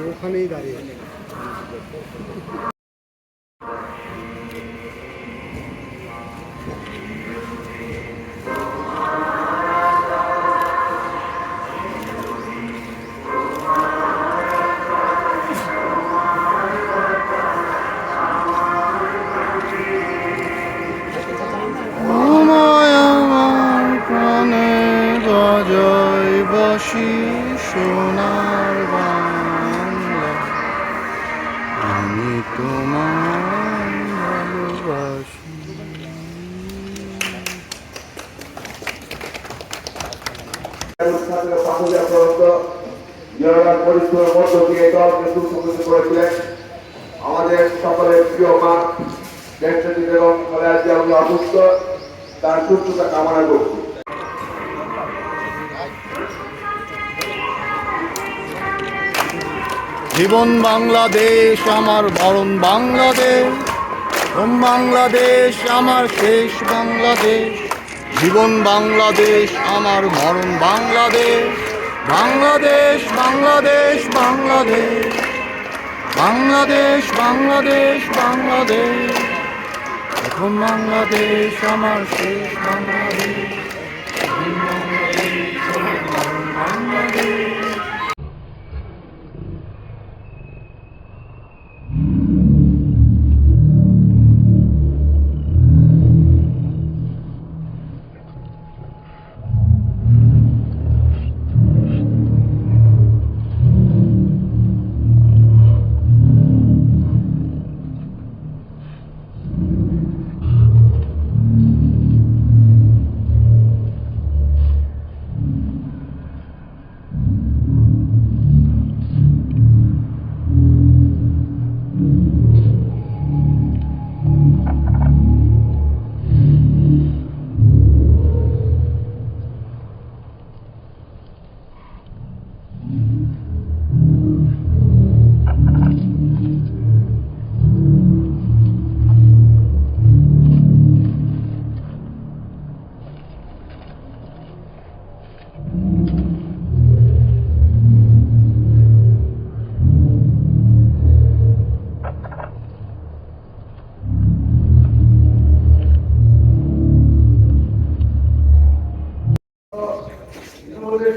ওখানেই দাঁড়িয়ে সোনার বাংলা আমি তোমায় ভালোবাসি। আমাদের সকলের প্রিয় মা দেশনেত্রী বেগম খালেদা জিয়া অসুস্থ, তার সুস্থতা কামনা করছি। জীবন বাংলাদেশ আমার, মরণ বাংলাদেশ, বাংলাদেশ আমার শেষ বাংলাদেশ। জীবন বাংলাদেশ আমার, মরণ বাংলাদেশ, বাংলাদেশ বাংলাদেশ বাংলাদেশ, বাংলাদেশ বাংলাদেশ বাংলাদেশ। এখন বাংলাদেশ আমার শেষ বাংলাদেশ, বাংলাদেশ আমার, মরণ বাংলাদেশ।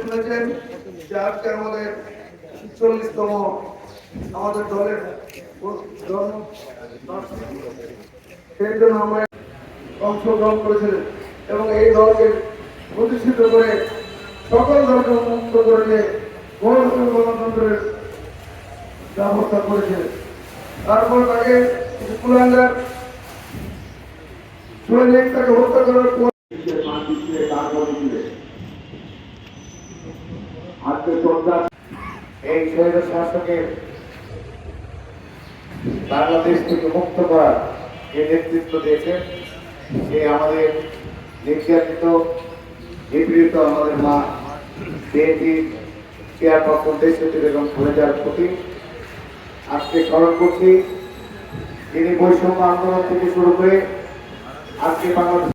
শুনেছেন যে আজকে আমাদের ৪০তম আমাদের দলের সেই জন্য আমরা অংশগ্রহণ করেছিলেন এবং এই দলকে প্রতিষ্ঠিত করে সকল দলকে মুক্ত করে নিয়ে গণতন্ত্রের ব্যবস্থা করেছিলেন। তারপর তাকে কুলাঙ্গার সৈনিক তাকে হত্যা করার পর আজকে সরকার এই শহীদ শাসকের বাংলাদেশ থেকে মুক্ত করার যে নেতৃত্ব দিয়েছেন, সে আমাদের নির্যাতিত নিপীড়িত আমাদের মা বিএনপি চেয়ারপারসন দেশনেত্রী বেগম খালেদার প্রতি আজকে স্মরণ করছি। তিনি বৈষম্য আন্দোলন থেকে শুরু করে আজকে বাংলাদেশ